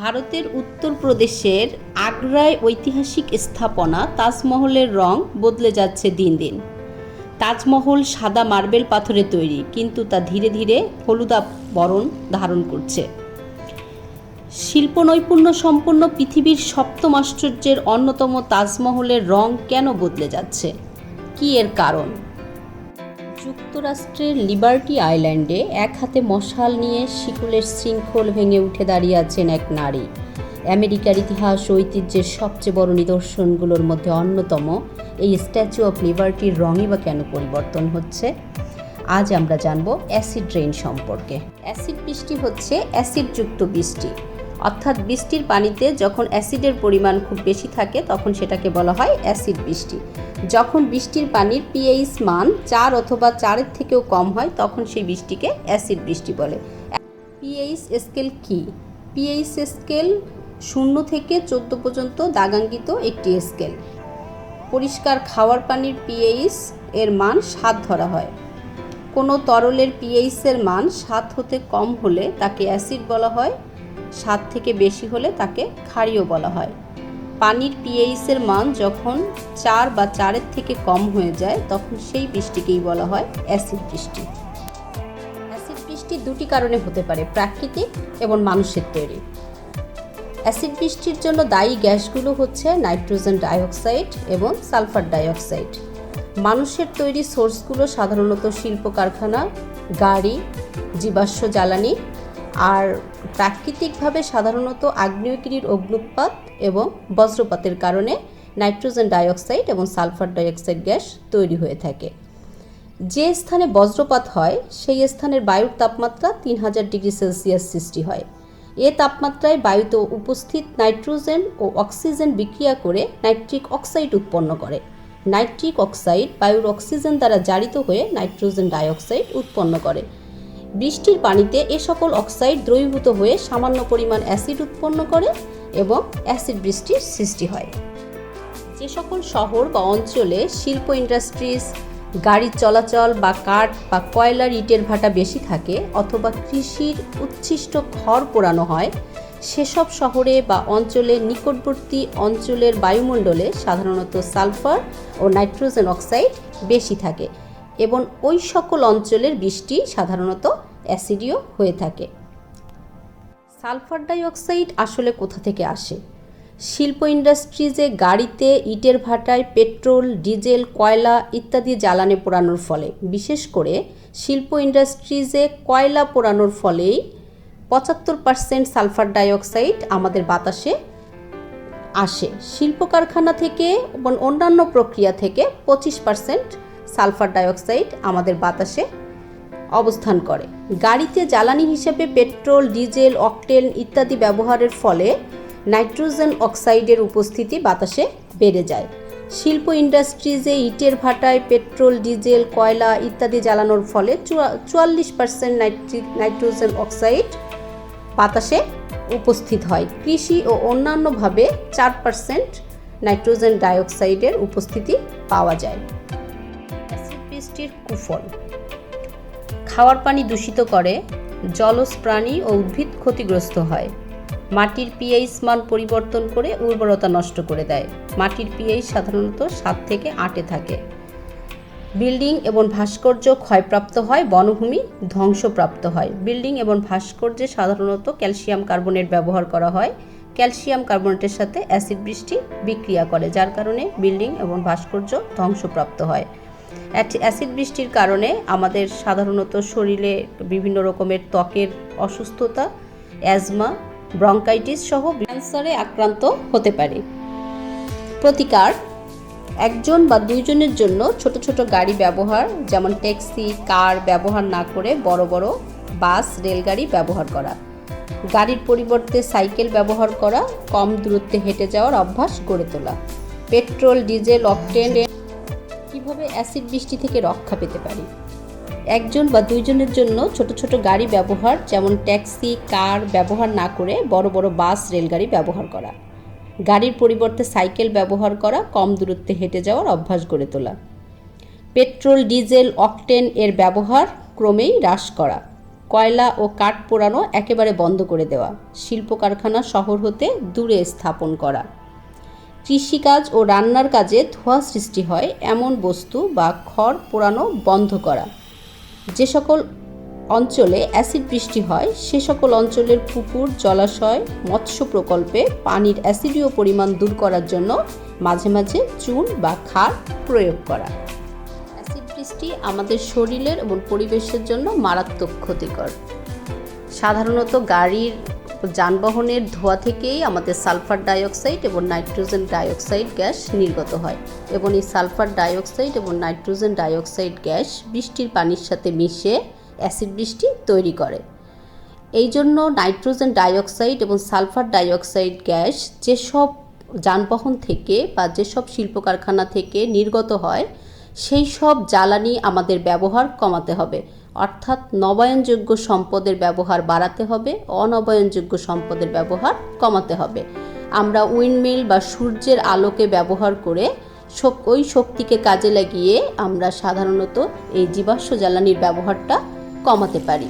ভারতের উত্তরপ্রদেশের আগ্রায় ঐতিহাসিক স্থাপনা তাজমহলের রং বদলে যাচ্ছে দিন দিন। তাজমহল সাদা মার্বেল পাথরে তৈরি, কিন্তু তা ধীরে ধীরে হলুদা বরণ ধারণ করছে। শিল্পনৈপুণ্য সম্পন্ন পৃথিবীর সপ্তম আশ্চর্যের অন্যতম তাজমহলের রং কেন বদলে যাচ্ছে, কী এর কারণ? যুক্তরাষ্ট্রের লিবার্টি আইল্যান্ডে এক হাতে মশাল নিয়ে শিকলের শৃঙ্খল ভেঙে উঠে দাঁড়িয়ে আছেন এক নারী। আমেরিকার ইতিহাস ও ঐতিহ্যের সবচেয়ে বড় নিদর্শনগুলোর মধ্যে অন্যতম এই স্ট্যাচু অফ লিবার্টির রঙই বা কেন পরিবর্তন হচ্ছে? আজ আমরা জানব অ্যাসিড রেইন সম্পর্কে। অ্যাসিড বৃষ্টি হচ্ছে অ্যাসিডযুক্ত বৃষ্টি, অর্থাৎ বৃষ্টির পানিতে যখন অ্যাসিডের পরিমাণ খুব বেশি থাকে তখন সেটাকে বলা হয় অ্যাসিড বৃষ্টি। যখন বৃষ্টির পানির পিএইচ মান 4 অথবা 4-এর থেকেও কম হয় তখন সেই বৃষ্টিকে অ্যাসিড বৃষ্টি বলে। পিএইচ স্কেল কি? পিএইচ স্কেল 0 থেকে 14 পর্যন্ত দাগাঙ্কিত একটি স্কেল। পরিষ্কার খাওয়ার পানির পিএইচ এর মান 7 ধরা হয়। কোনো তরলের পিএইচ এর মান 7 হতে কম হলে তাকে অ্যাসিড বলা হয়, 7 থেকে বেশি হলে তাকে ক্ষারীয় বলা হয়। পানির পিএইচ এর মান যখন 4 বা 4-এর থেকে কম হয়ে যায় তখন সেই বৃষ্টিকেই বলা হয় অ্যাসিড বৃষ্টি। অ্যাসিড বৃষ্টি দুটি কারণে হতে পারে, প্রাকৃতিক এবং মানুষের তৈরি। অ্যাসিড বৃষ্টির জন্য দায়ী গ্যাসগুলো হচ্ছে নাইট্রোজেন ডাইঅক্সাইড এবং সালফার ডাইঅক্সাইড। মানুষের তৈরি সোর্সগুলো সাধারণত শিল্প কারখানা, গাড়ি, জীবাশ্ম জ্বালানি, আর প্রাকৃতিকভাবে সাধারণত আগ্নেয়গিরির অগ্ন্যুৎপাত এবং বজ্রপাতের কারণে নাইট্রোজেন ডাইঅক্সাইড এবং সালফার ডাইঅক্সাইড গ্যাস তৈরি হয়ে থাকে। যে স্থানে বজ্রপাত হয় সেই স্থানের বায়ুর তাপমাত্রা 3000 ডিগ্রি সেলসিয়াস সৃষ্টি হয়। এ তাপমাত্রায় বায়ুতে উপস্থিত নাইট্রোজেন ও অক্সিজেন বিক্রিয়া করে নাইট্রিক অক্সাইড উৎপন্ন করে। নাইট্রিক অক্সাইড বায়ুর অক্সিজেন দ্বারা জারিত হয়ে নাইট্রোজেন ডাইঅক্সাইড উৎপন্ন করে। বৃষ্টির পানিতে এ সকল অক্সাইড দ্রবীভূত হয়ে সামান্য পরিমাণ অ্যাসিড উৎপন্ন করে এবং অ্যাসিড বৃষ্টির সৃষ্টি হয়। যে সকল শহর বা অঞ্চলে শিল্প ইন্ডাস্ট্রিজ, গাড়ির চলাচল বা কাঠ বা কয়লার ইটের ভাটা বেশি থাকে অথবা কৃষির উচ্ছিষ্ট খড় পোড়ানো হয়, সেসব শহরে বা অঞ্চলের নিকটবর্তী অঞ্চলের বায়ুমণ্ডলে সাধারণত সালফার ও নাইট্রোজেন অক্সাইড বেশি থাকে এবং ওই সকল অঞ্চলের বৃষ্টি সাধারণত অ্যাসিডীয় হয়ে থাকে। সালফার ডাইঅক্সাইড আসলে কোথা থেকে আসে? শিল্প ইন্ডাস্ট্রিজে গাড়িতে, ইটের ভাটায় পেট্রোল, ডিজেল, কয়লা ইত্যাদি জ্বালানি পোড়ানোর ফলে, বিশেষ করে শিল্প ইন্ডাস্ট্রিজে কয়লা পোড়ানোর ফলেই 75% সালফার ডাইঅক্সাইড আমাদের বাতাসে আসে। শিল্প কারখানা থেকে এবং অন্যান্য প্রক্রিয়া থেকে 25% সালফার ডাইঅক্সাইড আমাদের বাতাসে অবস্থান করে। গাড়িতে জ্বালানি হিসেবে পেট্রোল, ডিজেল, অকটেন ইত্যাদি ব্যবহারের ফলে নাইট্রোজেন অক্সাইডের উপস্থিতি বাতাসে বেড়ে যায়। শিল্প ইন্ডাস্ট্রিজে ইটের ভাটায় পেট্রোল, ডিজেল, কয়লা ইত্যাদি জ্বালানোর ফলে 44% নাইট্রোজেন অক্সাইড বাতাসে উপস্থিত হয়। কৃষি ও অন্যান্যভাবে 4% নাইট্রোজেন ডাইঅক্সাইডের উপস্থিতি পাওয়া যায়। অ্যাসিড বৃষ্টির কুফল: খাওয়ার পানি দূষিত করে, জলজ প্রাণী ও উদ্ভিদ ক্ষতিগ্রস্ত হয়, মাটির পিএইচ মান পরিবর্তন করে উর্বরতা নষ্ট করে দেয়। মাটির পিএইচ সাধারণত 7 থেকে 8-এ থাকে। বিল্ডিং এবং ভাস্কর্য ক্ষয়প্রাপ্ত হয়, বনভূমি ধ্বংসপ্রাপ্ত হয়। বিল্ডিং এবং ভাস্কর্যে সাধারণত ক্যালসিয়াম কার্বনেট ব্যবহার করা হয়। ক্যালসিয়াম কার্বনেটের সাথে অ্যাসিড বৃষ্টি বিক্রিয়া করে, যার কারণে বিল্ডিং এবং ভাস্কর্য ধ্বংসপ্রাপ্ত হয়। অ্যাসিড বৃষ্টির কারণে আমাদের সাধারণত শরীরে বিভিন্ন রকমের ত্বকের অসুস্থতা, অ্যাজমা, ব্রঙ্কাইটিস সহ ক্যান্সারে আক্রান্ত হতে পারে। প্রতিকার: একজন বা দুইজনের জন্য ছোট ছোট গাড়ি ব্যবহার, যেমন ট্যাক্সি, কার ব্যবহার না করে বড় বড় বাস, রেলগাড়ি ব্যবহার করা। গাড়ির পরিবর্তে সাইকেল ব্যবহার করা, কম দূরত্বে হেঁটে যাওয়ার অভ্যাস গড়ে তোলা। Petrol, diesel, octane. কিভাবে অ্যাসিড বৃষ্টি থেকে রক্ষা পেতে পারি? একজন বা দুইজনের জন্য ছোট ছোট গাড়ি ব্যবহার, যেমন ট্যাক্সি, কার ব্যবহার না করে বড় বড় বাস, রেলগাড়ি ব্যবহার করা। গাড়ির পরিবর্তে সাইকেল ব্যবহার করা, কম দূরত্বে হেঁটে যাওয়ার অভ্যাস গড়ে তোলা। পেট্রোল, ডিজেল, অকটেন এর ব্যবহার ক্রমেই হ্রাস করা, কয়লা ও কাঠ পোড়ানো একেবারে বন্ধ করে দেওয়া, শিল্প কারখানা শহর হতে দূরে স্থাপন করা, কৃষিকাজ ও রান্নার কাজে ধোঁয়া সৃষ্টি হয় এমন বস্তু বা খড় পোড়ানো বন্ধ করা, যে সকল অঞ্চলে অ্যাসিড বৃষ্টি হয় সে সকল অঞ্চলের পুকুর, জলাশয়, মৎস্য প্রকল্পে পানির অ্যাসিডীয় পরিমাণ দূর করার জন্য মাঝে মাঝে চুন বা ক্ষার প্রয়োগ করা। অ্যাসিড বৃষ্টি আমাদের শরীরের এবং পরিবেশের জন্য মারাত্মক ক্ষতিকর। সাধারণত গাড়ির, যানবাহনের ধোঁয়া থেকেই আমাদের সালফার ডাইঅক্সাইড এবং নাইট্রোজেন ডাইঅক্সাইড গ্যাস নির্গত হয় এবং এই সালফার ডাইঅক্সাইড এবং নাইট্রোজেন ডাইঅক্সাইড গ্যাস বৃষ্টির পানির সাথে মিশে অ্যাসিড বৃষ্টি তৈরি করে। এই জন্য নাইট্রোজেন ডাইঅক্সাইড এবং সালফার ডাইঅক্সাইড গ্যাস যেসব যানবাহন থেকে বা যেসব শিল্প কারখানা থেকে নির্গত হয় সেই সব জ্বালানি আমাদের ব্যবহার কমাতে হবে, অর্থাৎ নবায়নযোগ্য সম্পদের ব্যবহার বাড়াতে হবে, অনবায়নযোগ্য সম্পদের ব্যবহার কমাতে হবে। আমরা উইন্ডমিল বা সূর্যের আলোকে ব্যবহার করে ওই শক্তিকে কাজে লাগিয়ে আমরা সাধারণত এই জীবাশ্ম জ্বালানির ব্যবহারটা কমাতে পারি।